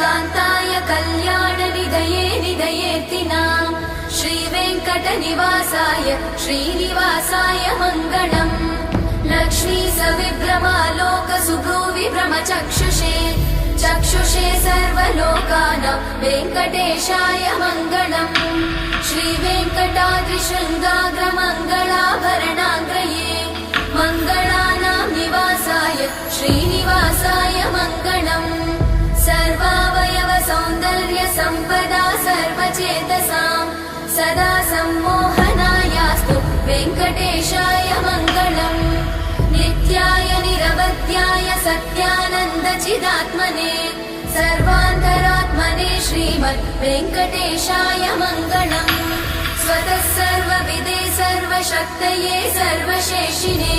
कान्ताय कल्याणनिधये निधयेऽर्तिनाम् श्रीवेङ्कटनिवासाय श्रीनिवासाय मङ्गलम् लक्ष्मी सविभ्रमालोकसुभ्रूविभ्रमचक्षुषे चक्षुषे सर्वलोकानां वेङ्कटेशाय मङ्गलम् श्रीवेङ्कटाद्रिशृङ्गाग्रमङ्गलाभरणाग्रये मङ्गलानां निवासाय श्रीनिवासाय मङ्गलम् सर्वावयव सौन्दर्य सम्पदा सर्वचेतसां सदा सम्मोहनायास्तु वेङ्कटेशाय मङ्गलम् नित्याय निरवध्याय सत्यानन्दचिदात्मने सर्वान्तरात्मने श्रीमद् वेङ्कटेशाय मङ्गलम् स्वतः सर्वविदे सर्वशक्तये सर्वशेषिणे